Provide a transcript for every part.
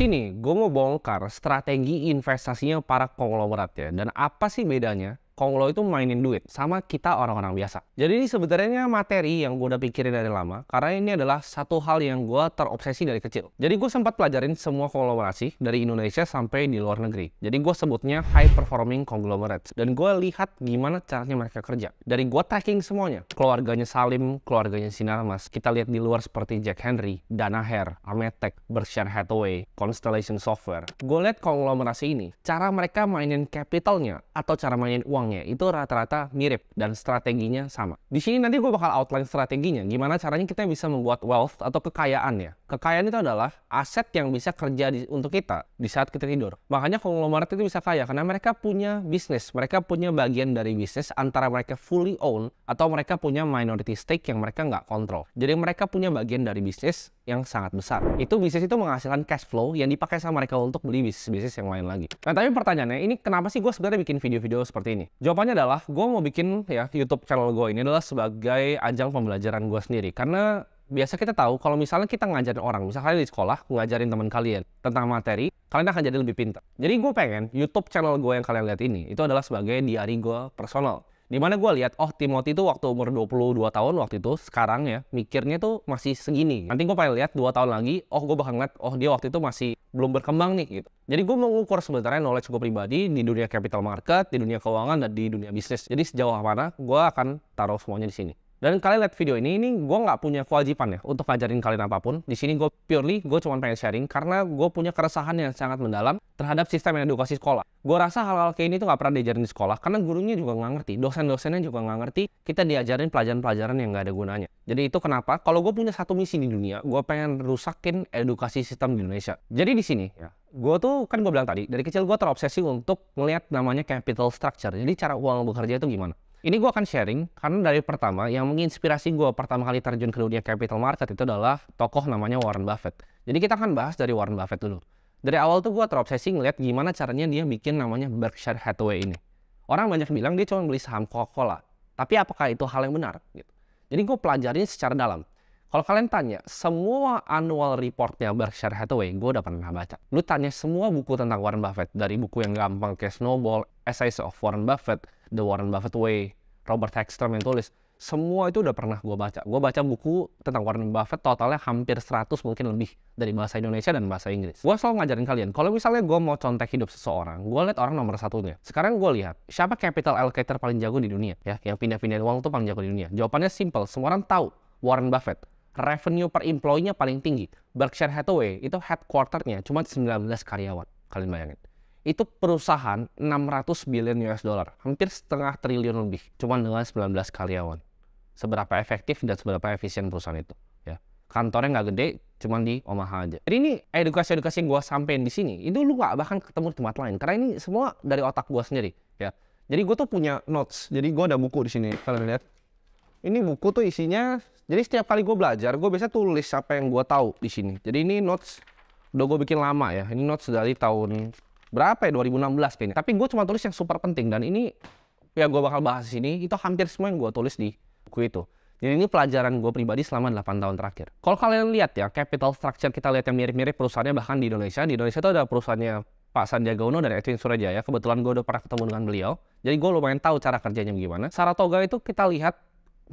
sini gue mau bongkar strategi investasinya para konglomerat ya. Dan apa sih bedanya konglo itu mainin duit sama kita orang-orang biasa. Jadi ini sebenarnya materi yang gue udah pikirin dari lama, karena ini adalah satu hal yang gue terobsesi dari kecil. Jadi gue sempat pelajarin semua konglomerasi dari Indonesia sampai di luar negeri. Jadi gue sebutnya high performing conglomerates. Dan gue lihat gimana caranya mereka kerja. Dari gue tracking semuanya. Keluarganya Salim, keluarganya Sinarmas. Kita lihat di luar seperti Jack Henry, Danaher, Ametek, Berkshire Hathaway, Constellation Software. Gue lihat konglomerasi ini, cara mereka mainin capitalnya atau cara mainin uangnya itu rata-rata mirip dan strateginya sama. Di sini nanti gue bakal outline strateginya, gimana caranya kita bisa membuat wealth atau kekayaan ya. Kekayaan itu adalah aset yang bisa kerja untuk kita di saat kita tidur. Makanya konglomerat itu bisa kaya karena mereka punya bisnis, mereka punya bagian dari bisnis antara mereka fully own atau mereka punya minority stake yang mereka nggak kontrol. Jadi mereka punya bagian dari bisnis yang sangat besar. Itu bisnis itu menghasilkan cash flow yang dipakai sama mereka untuk beli bisnis yang lain lagi. Nah tapi pertanyaannya, ini kenapa sih gue sebenarnya bikin video-video seperti ini? Jawabannya adalah gue mau bikin ya YouTube channel gue ini adalah sebagai ajang pembelajaran gue sendiri. Karena biasa kita tahu kalau misalnya kita ngajarin orang, misalnya di sekolah ngajarin teman kalian tentang materi, kalian akan jadi lebih pintar. Jadi gue pengen YouTube channel gue yang kalian lihat ini itu adalah sebagai diary gue personal. Dimana gue lihat, oh Timothy itu waktu umur 22 tahun waktu itu, sekarang ya, mikirnya tuh masih segini. Nanti gue pengen lihat 2 tahun lagi, oh gue bakal ngeliat, oh dia waktu itu masih belum berkembang nih gitu. Jadi gue mau ngukur sebenarnya knowledge gue pribadi di dunia capital market, di dunia keuangan, dan di dunia bisnis. Jadi sejauh mana gue akan taruh semuanya di sini. Dan kalian lihat video ini gue nggak punya kewajiban ya untuk ngajarin kalian apapun. Di sini gue cuma pengen sharing karena gue punya keresahan yang sangat mendalam terhadap sistem edukasi sekolah. Gue rasa hal-hal kayak ini tuh nggak pernah diajarin di sekolah karena gurunya juga nggak ngerti, dosen-dosennya juga nggak ngerti. Kita diajarin pelajaran-pelajaran yang nggak ada gunanya. Jadi itu kenapa kalau gue punya satu misi di dunia, gue pengen rusakin edukasi sistem di Indonesia. Jadi di sini ya, gue tuh kan gue bilang tadi dari kecil gue terobsesi untuk melihat namanya capital structure. Jadi cara uang bekerja itu gimana? Ini gue akan sharing karena dari pertama yang menginspirasi gue pertama kali terjun ke dunia capital market itu adalah tokoh namanya Warren Buffett. Jadi kita akan bahas dari Warren Buffett dulu. Dari awal tuh gue terobsesi ngeliat gimana caranya dia bikin namanya Berkshire Hathaway ini. Orang banyak bilang dia cuma beli saham Coca-Cola. Tapi apakah itu hal yang benar? Gitu. Jadi gue pelajarin secara dalam. Kalau kalian tanya, semua annual reportnya Berkshire Hathaway, gue udah pernah baca. Lu tanya semua buku tentang Warren Buffett, dari buku yang gampang kayak Snowball, Essays of Warren Buffett, The Warren Buffett Way, Robert Hagstrom yang tulis, semua itu udah pernah gue baca. Gue baca buku tentang Warren Buffett totalnya hampir 100 mungkin lebih dari bahasa Indonesia dan bahasa Inggris. Gue selalu ngajarin kalian, kalau misalnya gue mau contek hidup seseorang, gue lihat orang nomor satunya. Sekarang gue lihat, siapa capital allocator paling jago di dunia? Ya, yang pindah-pindah uang tuh paling jago di dunia. Jawabannya simple, semua orang tahu, Warren Buffett. Revenue per employee-nya paling tinggi. Berkshire Hathaway itu headquarter-nya cuma 19 karyawan. Kalian bayangin. Itu perusahaan 600 billion US dollar, hampir setengah triliun lebih, cuma dengan 19 karyawan. Seberapa efektif dan seberapa efisien perusahaan itu, ya. Kantornya nggak gede, cuma di Omaha aja. Jadi ini edukasi-edukasi yang gue sampein di sini, itu lu nggak bahkan ketemu di tempat lain, karena ini semua dari otak gue sendiri, ya. Jadi gue tuh punya notes, jadi gue ada buku di sini, kalian lihat. Ini buku tuh isinya, jadi setiap kali gue belajar, gue biasa tulis apa yang gue tahu di sini. Jadi ini notes, udah gue bikin lama ya, ini notes dari tahun berapa ya, 2016 kayaknya. Tapi gue cuma tulis yang super penting, dan ini ya gue bakal bahas di sini, itu hampir semua yang gue tulis di buku itu. Jadi ini pelajaran gue pribadi selama 8 tahun terakhir. Kalau kalian lihat ya, capital structure kita lihat yang mirip-mirip perusahaannya bahkan di Indonesia. Di Indonesia itu ada perusahaannya Pak Sandiaga Uno dan Edwin Surajaya. Kebetulan gue udah pernah ketemu dengan beliau. Jadi gue lumayan tahu cara kerjanya gimana. Saratoga itu kita lihat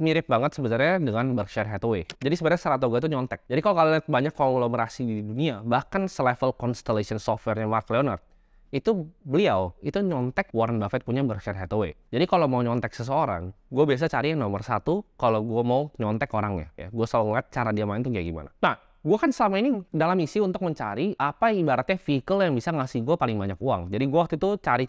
mirip banget sebenarnya dengan Berkshire Hathaway. Jadi sebenarnya Saratoga itu nyontek. Jadi kalau kalian lihat banyak konglomerasi di dunia, bahkan selevel Constellation Software-nya Mark Leonard, itu beliau itu nyontek Warren Buffett punya Berkshire Hathaway. Jadi kalau mau nyontek seseorang, gue biasa cari yang nomor satu kalau gue mau nyontek orangnya. Ya, gue selalu ngeliat cara dia main tuh kayak gimana. Nah, gue kan selama ini dalam misi untuk mencari apa ibaratnya vehicle yang bisa ngasih gue paling banyak uang. Jadi gue waktu itu cari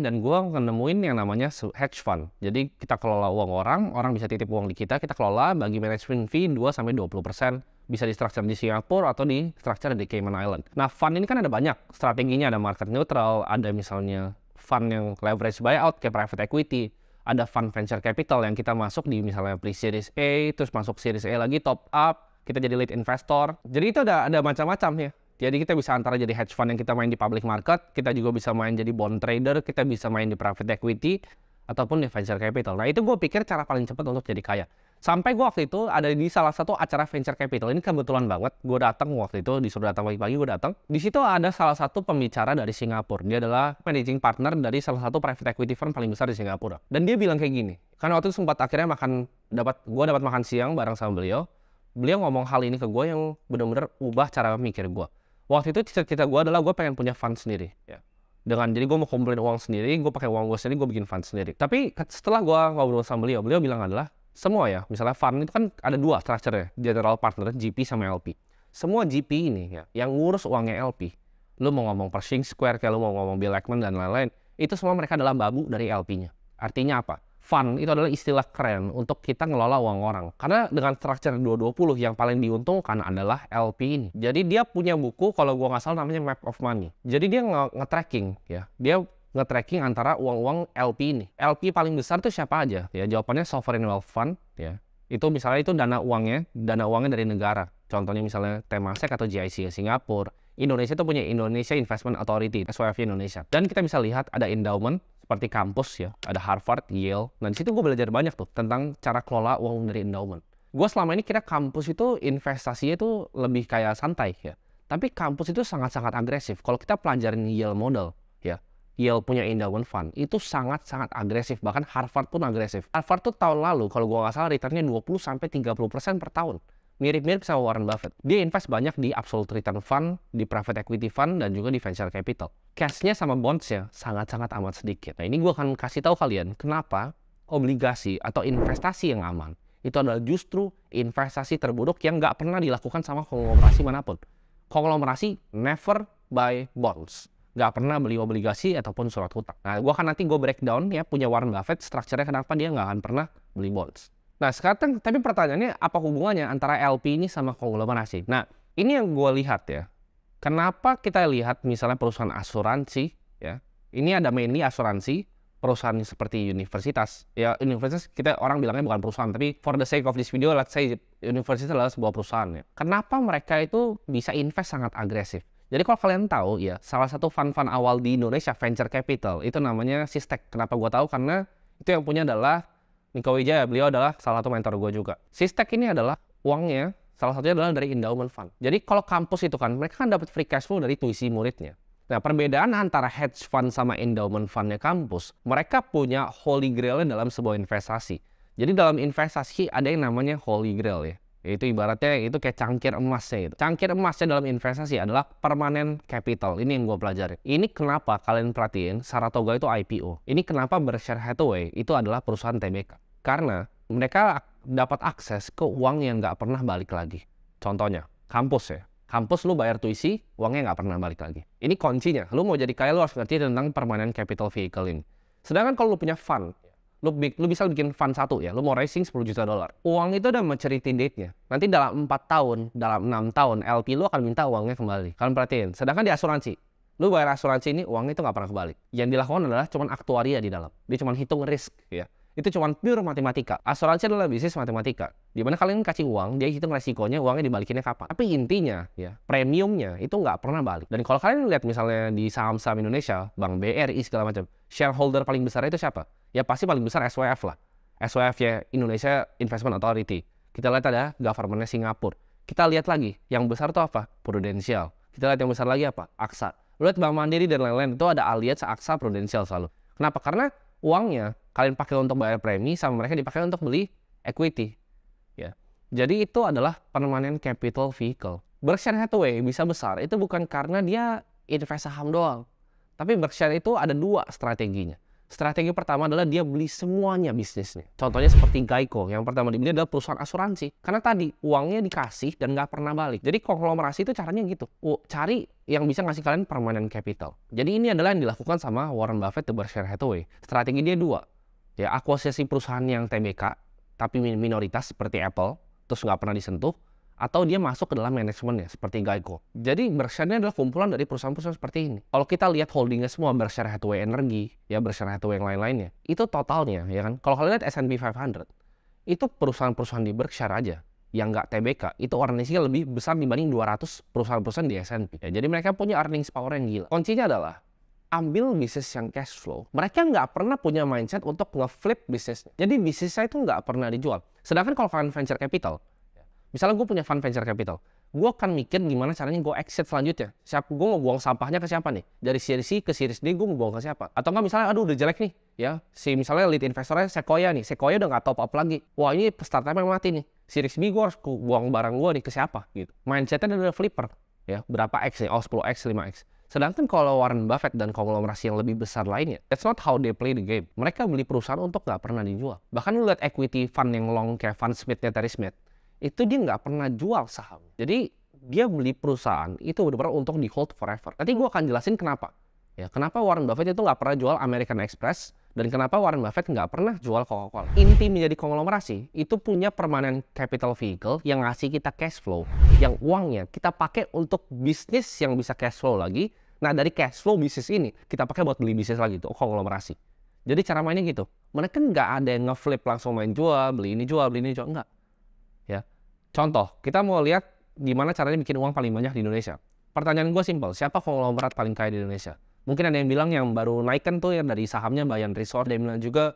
dan gue nemuin yang namanya hedge fund. Jadi kita kelola uang orang bisa titip uang di kita kelola bagi management fee 2-20%. Bisa di structure di Singapura atau di structure di Cayman Island. Nah, fund ini kan ada banyak strateginya, ada market neutral, ada misalnya fund yang leverage buyout kayak private equity, ada fund venture capital yang kita masuk di misalnya pre-series A, terus masuk series A lagi top up, kita jadi lead investor. Jadi itu ada macam-macam ya. Jadi kita bisa antara jadi hedge fund yang kita main di public market, kita juga bisa main jadi bond trader, kita bisa main di private equity, ataupun di venture capital. Nah itu gue pikir cara paling cepat untuk jadi kaya. Sampai gue waktu itu ada di salah satu acara venture capital. Ini kebetulan banget, gue datang waktu itu, disuruh datang pagi-pagi, gue datang. Di situ ada salah satu pembicara dari Singapura. Dia adalah managing partner dari salah satu private equity firm paling besar di Singapura. Dan dia bilang kayak gini, karena waktu itu sempat akhirnya gue dapat makan siang bareng sama beliau. Beliau ngomong hal ini ke gue yang benar-benar ubah cara mikir gue. Waktu itu cita-cita gue adalah gue pengen punya fund sendiri. Ya. Jadi gue mau kumpulin uang sendiri, gue pakai uang gue sendiri, gue bikin fund sendiri. Tapi setelah gue ngobrol sama beliau bilang adalah, semua ya, misalnya fund itu kan ada dua structure-nya, general partner, GP sama LP. Semua GP ini ya, yang ngurus uangnya LP, lu mau ngomong Pershing Square, kayak lu mau ngomong Bill Ackman dan lain-lain, itu semua mereka adalah babu dari LP-nya. Artinya apa? Fund itu adalah istilah keren untuk kita ngelola uang orang. Karena dengan structure 220 yang paling diuntungkan adalah LP ini. Jadi dia punya buku, kalau gua nggak salah namanya Map of Money. Jadi dia nge-tracking ya, dia nge-tracking antara uang-uang LP ini. LP paling besar itu siapa aja? Ya, jawabannya Sovereign Wealth Fund ya. Itu misalnya itu dana uangnya dari negara. Contohnya misalnya Temasek atau GIC Singapura. Indonesia itu punya Indonesia Investment Authority, SYF Indonesia. Dan kita bisa lihat ada endowment seperti kampus ya, ada Harvard, Yale. Nah di situ gue belajar banyak tuh tentang cara kelola uang dari endowment. Gue selama ini kira kampus itu investasinya itu lebih kayak santai ya. Tapi kampus itu sangat-sangat agresif. Kalau kita pelajarin Yale model ya, Yale punya endowment fund, itu sangat-sangat agresif. Bahkan Harvard pun agresif. Harvard tuh tahun lalu, kalau gue nggak salah, returnnya 20-30% per tahun. Mirip-mirip sama Warren Buffett. Dia invest banyak di absolute return fund, di private equity fund, dan juga di venture capital. Cash-nya sama bonds-nya sangat-sangat amat sedikit. Nah ini gue akan kasih tahu kalian kenapa obligasi atau investasi yang aman itu adalah justru investasi terburuk yang nggak pernah dilakukan sama konglomerasi manapun. Konglomerasi never buy bonds. Nggak pernah beli obligasi ataupun surat hutang. Nah, gue breakdown ya punya Warren Buffett, strukturnya kenapa dia nggak akan pernah beli bonds. Nah, sekarang tapi pertanyaannya apa hubungannya antara LP ini sama konglomerasi? Nah, ini yang gue lihat ya. Kenapa kita lihat misalnya perusahaan asuransi ya. Ini ada mainly asuransi, perusahaan seperti universitas. Ya, universitas kita orang bilangnya bukan perusahaan, tapi for the sake of this video, let's say universitas adalah sebuah perusahaan ya. Kenapa mereka itu bisa invest sangat agresif? Jadi kalau kalian tahu ya, salah satu fund-fund awal di Indonesia venture capital itu namanya Sistek. Kenapa gue tahu? Karena itu yang punya adalah Niko Wijaya. Beliau adalah salah satu mentor gue juga. Sistek ini adalah uangnya salah satunya adalah dari endowment fund. Jadi kalau kampus itu kan mereka kan dapat free cash flow dari tuisi muridnya. Nah, perbedaan antara hedge fund sama endowment fundnya kampus, mereka punya holy grail-nya dalam sebuah investasi. Jadi dalam investasi ada yang namanya holy grail ya. Itu ibaratnya itu kayak cangkir emasnya itu. Cangkir emasnya dalam investasi adalah permanent capital. Ini yang gue pelajari. Ini kenapa kalian perhatiin Saratoga itu IPO. Ini kenapa Berkshire Hathaway itu adalah perusahaan TBK. Karena mereka dapat akses ke uang yang nggak pernah balik lagi. Contohnya, kampus ya. Kampus lu bayar tuisi, uangnya nggak pernah balik lagi. Ini kuncinya. Lu mau jadi kaya, lu harus ngerti tentang permanent capital vehicle ini. Sedangkan kalau lu punya fund, lu bisa bikin fund satu ya, lu mau raising $10 juta. Uang itu udah maturity date-nya. Nanti dalam 4 tahun, dalam 6 tahun, LP lu akan minta uangnya kembali. Kalian perhatiin. Sedangkan di asuransi, lu bayar asuransi ini, uangnya itu nggak pernah kembali. Yang dilakukan adalah cuman aktuaria di dalam. Dia cuman hitung risk ya. Itu cuma pure matematika. Asuransi adalah bisnis matematika. Di mana kalian kasih uang, dia hitung resikonya, uangnya dibalikinnya kapan. Tapi intinya, ya premiumnya itu nggak pernah balik. Dan kalau kalian lihat misalnya di saham-saham Indonesia, Bank BRI segala macam, shareholder paling besar itu siapa? Ya pasti paling besar SYF lah. SYF ya Indonesia Investment Authority. Kita lihat ada government-nya Singapura. Kita lihat lagi, yang besar itu apa? Prudential. Kita lihat yang besar lagi apa? AXA. Lihat Bank Mandiri dan lain-lain, itu ada Allianz, AXA, Prudential selalu. Kenapa? Karena uangnya kalian pakai untuk bayar premi sama mereka dipakai untuk beli equity ya. Jadi itu adalah permanent capital vehicle. Berkshire Hathaway bisa besar itu bukan karena dia invest saham doang. Tapi Berkshire itu ada dua strateginya. Strategi pertama adalah dia beli semuanya bisnisnya. Contohnya seperti Geico, yang pertama dibeli adalah perusahaan asuransi. Karena tadi uangnya dikasih dan nggak pernah balik. Jadi konglomerasi itu caranya gitu. Cari yang bisa ngasih kalian permanent capital. Jadi ini adalah yang dilakukan sama Warren Buffett di Berkshire Hathaway. Strategi dia dua. Ya, akuisisi perusahaan yang TBK, tapi minoritas seperti Apple, terus nggak pernah disentuh. Atau dia masuk ke dalam manajemennya seperti Geico. Jadi Berkshire adalah kumpulan dari perusahaan-perusahaan seperti ini. Kalau kita lihat holdingnya semua, Berkshire Hathaway Energy, ya Berkshire Hathaway yang lain-lainnya, itu totalnya ya kan. Kalau kalian lihat S&P 500, itu perusahaan-perusahaan di Berkshire aja yang nggak TBK, itu earningsnya lebih besar dibanding 200 perusahaan-perusahaan di S&P. Ya, jadi mereka punya earnings power yang gila. Kuncinya adalah ambil bisnis yang cash flow. Mereka nggak pernah punya mindset untuk nge-flip bisnisnya. Jadi bisnisnya itu nggak pernah dijual. Sedangkan kalau fund venture capital, misalnya gue punya fund venture capital, gue akan mikir gimana caranya gue exit selanjutnya. Gue mau buang sampahnya ke siapa nih? Dari series C ke series D gue mau buang ke siapa? Atau nggak misalnya, aduh udah jelek nih, ya si misalnya lead investornya Sequoia nih, Sequoia udah nggak top up lagi. Wah ini startupnya mati nih. Series B gue harus buang barang gue nih ke siapa? Gitu. Mindsetnya udah flipper, ya berapa X nih? Oh 10X, 5X. Sedangkan kalau Warren Buffett dan konglomerasi yang lebih besar lainnya, that's not how they play the game. Mereka beli perusahaan untuk nggak pernah dijual. Bahkan lu lihat equity fund yang long kayak Fund Smith-nya Terry Smith, itu dia nggak pernah jual saham. Jadi dia beli perusahaan itu benar-benar untuk di hold forever. Nanti gue akan jelasin kenapa. Ya, kenapa Warren Buffett itu nggak pernah jual American Express dan kenapa Warren Buffett nggak pernah jual Coca-Cola. Inti menjadi konglomerasi itu punya permanent capital vehicle yang ngasih kita cash flow, yang uangnya kita pakai untuk bisnis yang bisa cash flow lagi. Nah dari cash flow bisnis ini kita pakai buat beli bisnis lagi, itu konglomerasi. Jadi cara mainnya gitu. Mereka nggak ada yang nge-flip langsung main jual, beli ini jual, enggak. Ya. Contoh, kita mau lihat gimana caranya bikin uang paling banyak di Indonesia. Pertanyaan gue simpel, siapa konglomerat paling kaya di Indonesia? Mungkin ada yang bilang yang baru naik kan tuh yang dari sahamnya Bayan Resort, ada yang bilang juga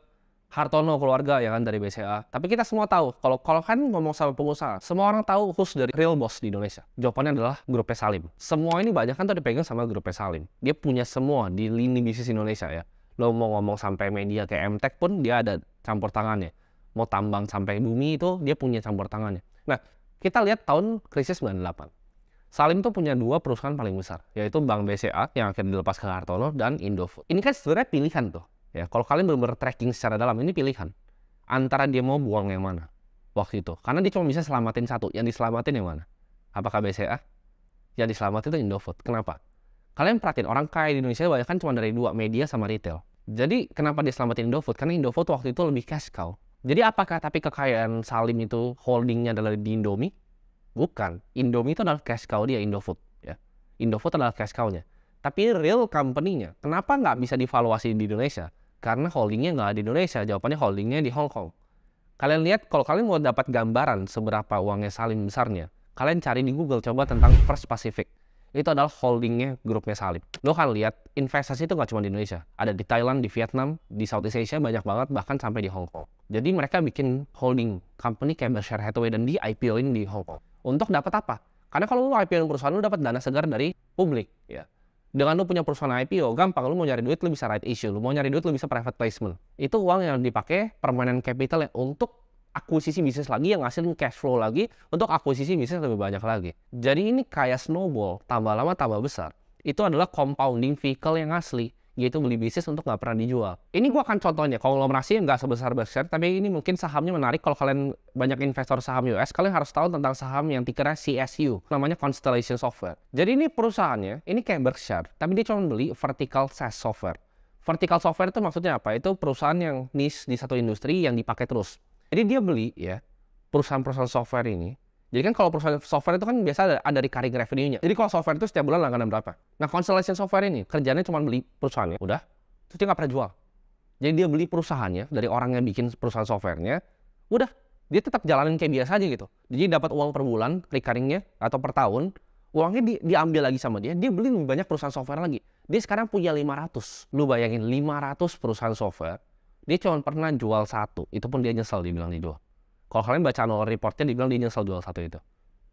Hartono keluarga ya kan dari BCA. Tapi kita semua tahu, kalau kan ngomong sama pengusaha, semua orang tahu who's dari real boss di Indonesia. Jawabannya adalah grupnya Salim. Semua ini banyak kan tuh dipegang sama grupnya Salim. Dia punya semua di lini bisnis Indonesia ya. Lo mau ngomong sampai media kayak MTech pun dia ada campur tangannya. Mau tambang sampai bumi itu dia punya campur tangannya. Nah, kita lihat tahun krisis 98. Salim tuh punya dua perusahaan paling besar, yaitu Bank BCA yang akhirnya dilepas ke Hartono dan Indofood. Ini kan sebenarnya pilihan tuh. Ya, kalau kalian benar-benar tracking secara dalam, ini pilihan. Antara dia mau buang yang mana waktu itu. Karena dia cuma bisa selamatin satu. Yang diselamatin yang mana? Apakah BCA? Yang diselamatin itu Indofood. Kenapa? Kalian perhatiin, orang kaya di Indonesia banyak kan cuma dari dua, media sama retail. Jadi kenapa dia selamatin Indofood? Karena Indofood waktu itu lebih cash cow. Jadi apakah tapi kekayaan Salim itu holdingnya adalah di Indomie? Bukan. Indomie itu adalah cash cow dia, Indofood. Ya. Indofood adalah cash cow-nya. Tapi real company-nya, kenapa nggak bisa divaluasi di Indonesia? Karena holdingnya nggak di Indonesia, jawabannya holdingnya di Hong Kong. Kalian lihat, kalau kalian mau dapat gambaran seberapa uangnya Salim besarnya, kalian cari di Google, coba tentang First Pacific. Itu adalah holdingnya grupnya Salim. Lo kan lihat, investasi itu nggak cuma di Indonesia. Ada di Thailand, di Vietnam, di Southeast Asia banyak banget, bahkan sampai di Hong Kong. Jadi mereka bikin holding company kayak Berkshire Hathaway dan di IPO-in di Hong Kong. Untuk dapat apa? Karena kalau lo IPO-in perusahaan, lo dapat dana segar dari publik. Ya. Dengan lu punya perusahaan IPO, gampang. Lu mau nyari duit, lu bisa right issue. Lu mau nyari duit, lu bisa private placement. Itu uang yang dipakai permanent capital ya, untuk akuisisi bisnis lagi yang ngasilin cash flow lagi untuk akuisisi bisnis lebih banyak lagi. Jadi ini kayak snowball, tambah lama tambah besar. Itu adalah compounding vehicle yang asli, yaitu beli bisnis untuk nggak pernah dijual. Ini gua akan contohnya, konglomerasi yang nggak sebesar-besar, tapi ini mungkin sahamnya menarik. Kalau kalian banyak investor saham US, kalian harus tahu tentang saham yang tikernya CSU, namanya Constellation Software. Jadi ini perusahaannya, ini kayak Berkshire, tapi dia cuma beli vertical SaaS software. Vertical software itu maksudnya apa? Itu perusahaan yang niche di satu industri yang dipakai terus. Jadi dia beli ya perusahaan-perusahaan software ini. Jadi kan kalau perusahaan software itu kan biasa ada recurring revenue-nya. Jadi kalau software itu setiap bulan langganan berapa? Nah, Constellation Software ini kerjanya cuma beli perusahaannya, udah. Terus dia nggak pernah jual. Jadi dia beli perusahaannya dari orang yang bikin perusahaan software-nya, udah. Dia tetap jalanin kayak biasa aja gitu. Jadi dapat uang per bulan, recurring-nya, atau per tahun, uangnya diambil lagi sama dia beli lebih banyak perusahaan software lagi. Dia sekarang punya 500. Lu bayangin, 500 perusahaan software, dia cuma pernah jual satu. Itu pun dia nyesel dibilang dijual. Kalau kalian baca annual report-nya, dibilang dia nyesel jual satu itu.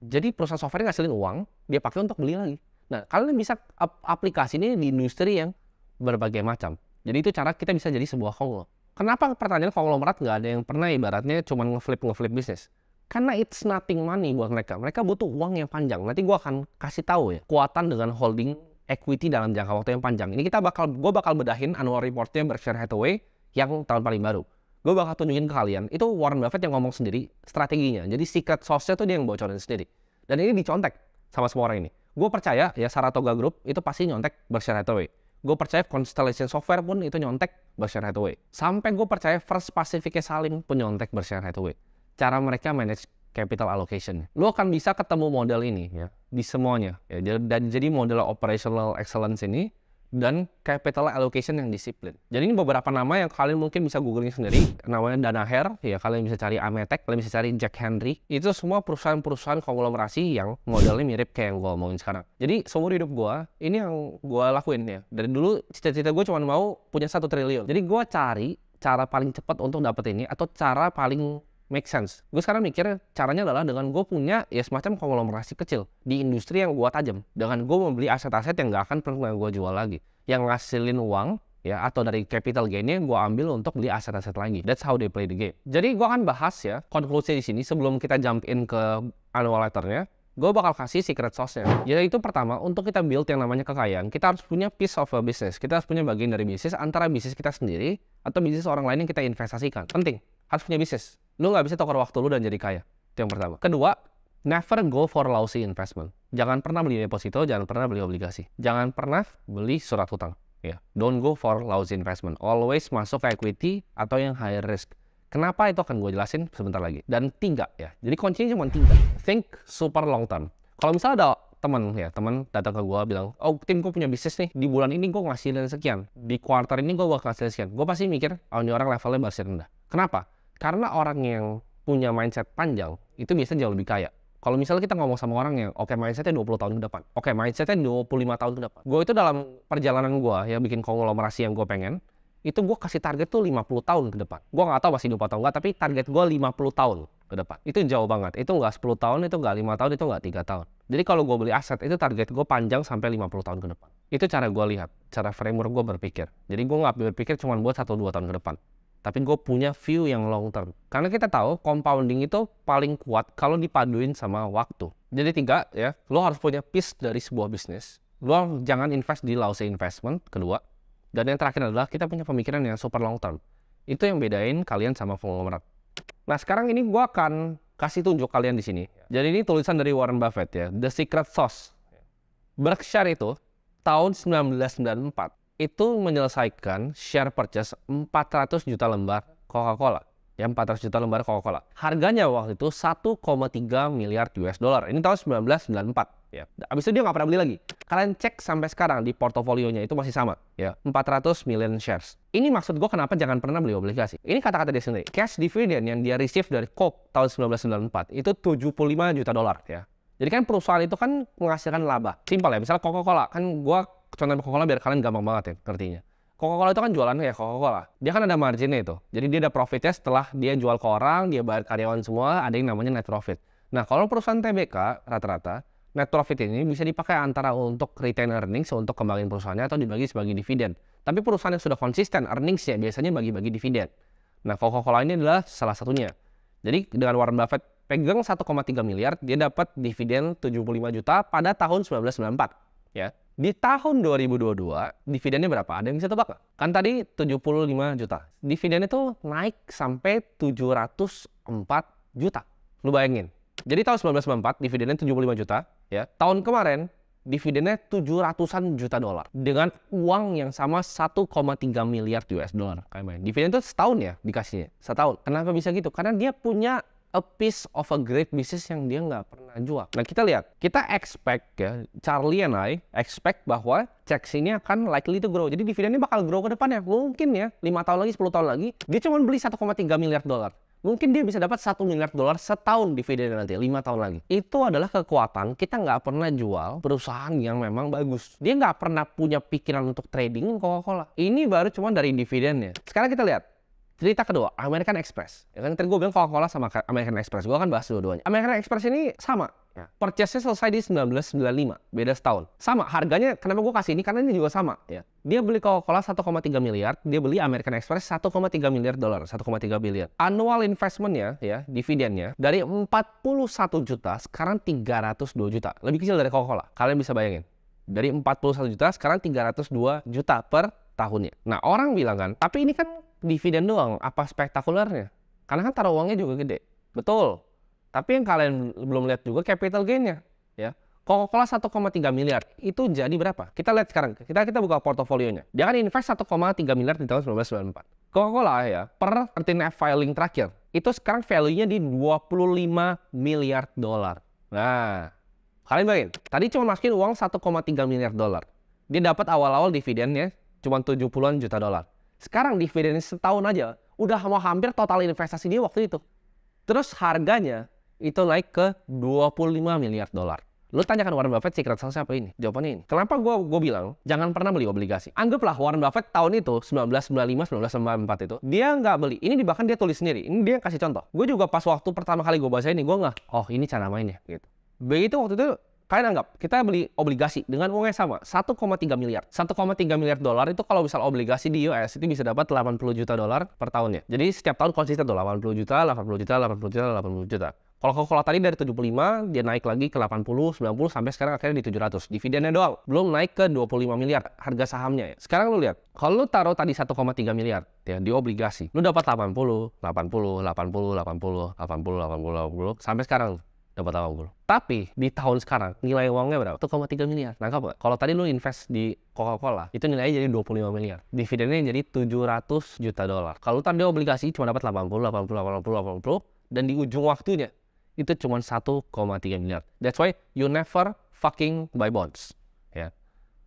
Jadi perusahaan software ngasilin uang, dia pakai untuk beli lagi. Nah, kalian bisa aplikasi ini di industri yang berbagai macam. Jadi itu cara kita bisa jadi sebuah konglo. Kenapa pertanyaan konglomerat nggak ada yang pernah ibaratnya cuma ngeflip bisnis? Karena it's nothing money buat mereka. Mereka butuh uang yang panjang. Nanti gue akan kasih tahu ya, kekuatan dengan holding equity dalam jangka waktu yang panjang. Ini gue bakal bedahin annual report-nya Berkshire Hathaway yang tahun paling baru. Gue bakal tunjukin ke kalian, itu Warren Buffett yang ngomong sendiri strateginya. Jadi secret sauce-nya tuh dia yang bocorin sendiri. Dan ini dicontek sama semua orang ini. Gue percaya ya Saratoga Group itu pasti nyontek Berkshire Hathaway. Gue percaya Constellation Software pun itu nyontek Berkshire Hathaway. Sampai gue percaya First Pacific Salim pun nyontek Berkshire Hathaway. Cara mereka manage capital allocation. Lo akan bisa ketemu model ini ya di semuanya. Ya, dan jadi model operational excellence ini dan capital allocation yang disiplin. Jadi ini beberapa nama yang kalian mungkin bisa googling sendiri. Namanya Danaher, ya kalian bisa cari Ametek, kalian bisa cari Jack Henry. Itu semua perusahaan-perusahaan konglomerasi yang modelnya mirip kayak yang gue omongin sekarang. Jadi seumur hidup gue, ini yang gue lakuin ya. Dari dulu cita-cita gue cuma mau punya 1 triliun. Jadi gue cari cara paling cepat untuk dapet ini atau cara paling make sense. Gue sekarang mikir caranya adalah dengan gue punya ya semacam konglomerasi kecil di industri yang gue tajam. Dengan gue membeli aset-aset yang gak akan pernah gue jual lagi. Yang ngasilin uang ya atau dari capital gainnya gue ambil untuk beli aset-aset lagi. That's how they play the game. Jadi gue akan bahas ya konklusi di sini sebelum kita jump in ke annual letternya. Gue bakal kasih secret sauce-nya. Yaitu pertama, untuk kita build yang namanya kekayaan, kita harus punya piece of a business. Kita harus punya bagian dari bisnis antara bisnis kita sendiri atau bisnis orang lain yang kita investasikan. Penting, harus punya bisnis. Lu nggak bisa tukar waktu lu dan jadi kaya. Itu yang pertama. Kedua, never go for lousy investment. Jangan pernah beli deposito, jangan pernah beli obligasi. Jangan pernah beli surat hutang. Ya, don't go for lousy investment. Always masuk ke equity atau yang higher risk. Kenapa itu akan gue jelasin sebentar lagi. Dan 3 ya. Jadi kuncinya cuma 3. Think super long term. Kalau misalnya ada teman datang ke gue bilang, oh tim gue punya bisnis nih, di bulan ini gue ngasilin sekian, di kuartal ini gue bakal ngasilin sekian. Gue pasti mikir, oh ini orang levelnya masih rendah. Kenapa? Karena orang yang punya mindset panjang, itu biasanya jauh lebih kaya. Kalau misalnya kita ngomong sama orang yang, oke, mindsetnya 20 tahun ke depan. Oke, mindsetnya 25 tahun ke depan. Gue itu dalam perjalanan gue, ya bikin konglomerasi yang gue pengen, itu gue kasih target tuh 50 tahun ke depan. Gue nggak tahu masih 20 tahun nggak, tapi target gue 50 tahun ke depan. Itu jauh banget. Itu nggak 10 tahun, itu nggak 5 tahun, itu nggak 3 tahun. Jadi kalau gue beli aset, itu target gue panjang sampai 50 tahun ke depan. Itu cara gue lihat, cara framework gue berpikir. Jadi gue nggak berpikir cuma buat 1-2 tahun ke depan. Tapi gue punya view yang long term. Karena kita tahu compounding itu paling kuat kalau dipaduin sama waktu. Jadi 3 ya, lo harus punya piece dari sebuah bisnis. Lo jangan invest di lousy investment, kedua. Dan yang terakhir adalah kita punya pemikiran yang super long term. Itu yang bedain kalian sama konglomerat. Nah sekarang ini gue akan kasih tunjuk kalian di sini. Jadi ini tulisan dari Warren Buffett ya, The Secret Sauce. Berkshire itu tahun 1994 itu menyelesaikan share purchase 400 juta lembar Coca-Cola. Ya 400 juta lembar Coca-Cola. Harganya waktu itu 1,3 miliar US dollar. Ini tahun 1994 ya. Abis itu dia nggak pernah beli lagi. Kalian cek sampai sekarang di portofolionya itu masih sama ya, 400 million shares. Ini maksud gue kenapa jangan pernah beli obligasi. Ini kata-kata dia sendiri. Cash dividend yang dia receive dari Coke tahun 1994 itu 75 juta dolar ya. Jadi kan perusahaan itu kan menghasilkan laba. Simpel ya, misalnya Coca-Cola kan gue contohin Coca-Cola biar kalian gampang banget ya ngertinya. Coca-Cola itu kan jualannya ya Coca-Cola. Dia kan ada marginnya itu. Jadi dia ada profitnya setelah dia jual ke orang, dia bayar karyawan semua, ada yang namanya net profit. Nah kalau perusahaan TBK rata-rata, net profit ini bisa dipakai antara untuk retain earnings, untuk kembangin perusahaannya, atau dibagi sebagai dividen. Tapi perusahaan yang sudah konsisten earningsnya biasanya bagi-bagi dividen. Nah Coca-Cola ini adalah salah satunya. Jadi dengan Warren Buffett pegang 1,3 miliar, dia dapat dividen 75 juta pada tahun 1994. Ya. Di tahun 2022, dividennya berapa? Ada yang bisa tebak nggak? Kan tadi 75 juta. Dividennya tuh naik sampai 704 juta. Lu bayangin. Jadi tahun 1994, dividennya 75 juta. Ya. Tahun kemarin, dividennya 700-an juta dolar. Dengan uang yang sama 1,3 miliar US dollar. Dividen itu setahun ya dikasihnya. Setahun. Kenapa bisa gitu? Karena dia punya a piece of a great business yang dia nggak pernah jual. Nah kita lihat, kita expect ya, Charlie and I expect bahwa checks ini akan likely to grow. Jadi dividennya bakal grow ke depannya. Mungkin ya, 5 tahun lagi, 10 tahun lagi, dia cuma beli 1,3 miliar dolar. Mungkin dia bisa dapat 1 miliar dolar setahun dividennya nanti, 5 tahun lagi. Itu adalah kekuatan kita nggak pernah jual perusahaan yang memang bagus. Dia nggak pernah punya pikiran untuk trading Coca-Cola. Ini baru cuma dari dividennya. Sekarang kita lihat. Cerita kedua, American Express. Ya kan tadi gue bilang Coca-Cola sama American Express. Gue akan bahas dua-duanya. American Express ini sama. Ya. Purchase-nya selesai di 1995. Beda setahun. Sama. Harganya, kenapa gue kasih ini? Karena ini juga sama. Ya. Dia beli Coca-Cola 1,3 miliar. Dia beli American Express 1,3 miliar dolar. 1,3 biliar. Annual investment-nya, ya, dividennya, dari 41 juta, sekarang 302 juta. Lebih kecil dari Coca-Cola. Kalian bisa bayangin. Dari 41 juta, sekarang 302 juta per tahunnya. Nah, orang bilang kan, tapi ini kan dividen doang, apa spektakulernya? Karena kan taruh uangnya juga gede. Betul. Tapi yang kalian belum lihat juga capital gain-nya. Ya. Coca-Cola 1,3 miliar. Itu jadi berapa? Kita lihat sekarang. Kita buka portofolionya. Dia kan invest 1,3 miliar di tahun 1994. Coca-Cola ya, per 13F filing terakhir, itu sekarang value-nya di 25 miliar dolar. Nah, kalian bayangin. Tadi cuma masukin uang 1,3 miliar dolar. Dia dapat awal-awal dividennya cuma 70-an juta dolar. Sekarang dividennya setahun aja udah mau hampir total investasi dia waktu itu. Terus harganya itu naik ke 25 miliar dolar. Lu tanyakan Warren Buffett secret sauce apa ini? Jawabannya ini. Kenapa gue bilang jangan pernah beli obligasi? Anggaplah Warren Buffett tahun itu 1995-1994 itu dia nggak beli. Ini bahkan dia tulis sendiri. Ini dia kasih contoh. Gue juga pas waktu pertama kali gue baca ini gue nggak. Oh ini cara mainnya gitu. Begitu waktu itu kalian anggap kita beli obligasi dengan uangnya sama 1,3 miliar. 1,3 miliar dolar itu kalau misal obligasi di US itu bisa dapat 80 juta dolar per tahunnya. Jadi setiap tahun konsisten tuh 80 juta, 80 juta, 80 juta, 80 juta. Kalau tadi dari 75 dia naik lagi ke 80, 90 sampai sekarang akhirnya di 700. Dividennya doang belum naik ke 25 miliar harga sahamnya ya. Sekarang lu lihat, kalau lu taruh tadi 1,3 miliar ya di obligasi, lu dapat 80, 80, 80, 80, 80, 80 sampai sekarang dapat 80. Tapi di tahun sekarang nilai uangnya berapa? 1,3 miliar. Nangkap nggak? Kalau tadi lu invest di Coca-Cola, itu nilainya jadi 25 miliar. Dividennya jadi 700 juta dolar. Kalau tadi obligasi cuma dapat 80, 80, 80, 80, dan di ujung waktunya itu cuma 1,3 miliar. That's why you never fucking buy bonds. Ya.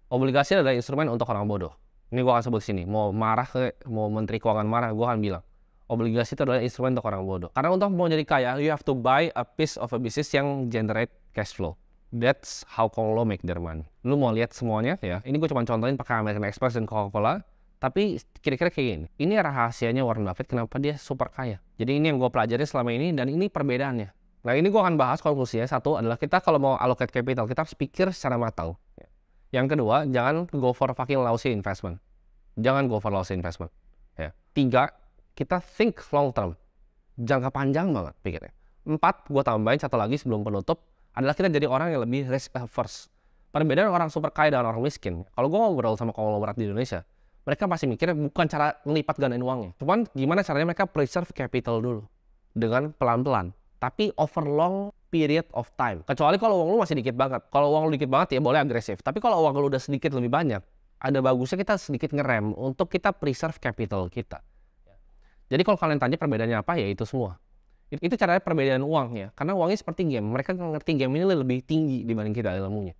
Obligasi adalah instrumen untuk orang bodoh. Ini gua akan sebut sini. Mau marah mau menteri keuangan marah, gua akan bilang obligasi itu adalah instrumen untuk orang bodoh. Karena untuk mau jadi kaya, you have to buy a piece of a business yang generate cash flow. That's how Konglo make their money. Lu mau lihat semuanya ya. Ini gue cuma contohin pakai American Express dan Coca-Cola. Tapi kira-kira kayak gini. Ini rahasianya Warren Buffett kenapa dia super kaya. Jadi ini yang gue pelajari selama ini dan ini perbedaannya. Nah ini gue akan bahas konklusinya. Satu adalah kita kalau mau allocate capital, kita harus pikir secara matang. Yang kedua, jangan go for fucking lousy investment. Jangan go for lousy investment. Ya. Tiga, kita think long term. Jangka panjang banget pikirnya. Empat, gue tambahin satu lagi sebelum penutup, adalah kita jadi orang yang lebih risk averse. Perbedaan orang super kaya dan orang miskin. Kalau gue ngobrol sama konglomerat di Indonesia, mereka pasti mikirnya bukan cara ngelipat gandain uangnya. Cuman gimana caranya mereka preserve capital dulu. Dengan pelan-pelan. Tapi over long period of time. Kecuali kalau uang lu masih dikit banget. Kalau uang lu dikit banget ya boleh agresif. Tapi kalau uang lu udah sedikit lebih banyak, ada bagusnya kita sedikit ngerem untuk kita preserve capital kita. Jadi kalau kalian tanya perbedaannya apa, ya itu semua. Itu caranya perbedaan uang ya. Karena uangnya seperti game. Mereka ngerti game ini lebih tinggi dibanding kita ilmunya.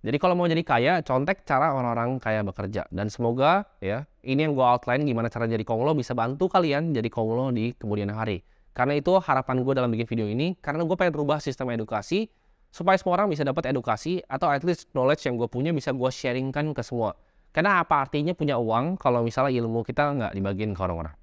Jadi kalau mau jadi kaya, contek cara orang-orang kaya bekerja. Dan semoga ya, ini yang gue outline gimana cara jadi konglo bisa bantu kalian jadi konglo di kemudian hari. Karena itu harapan gue dalam bikin video ini. Karena gue pengen rubah sistem edukasi supaya semua orang bisa dapat edukasi atau at least knowledge yang gue punya bisa gue sharingkan ke semua. Karena apa artinya punya uang kalau misalnya ilmu kita nggak dibagiin ke orang-orang.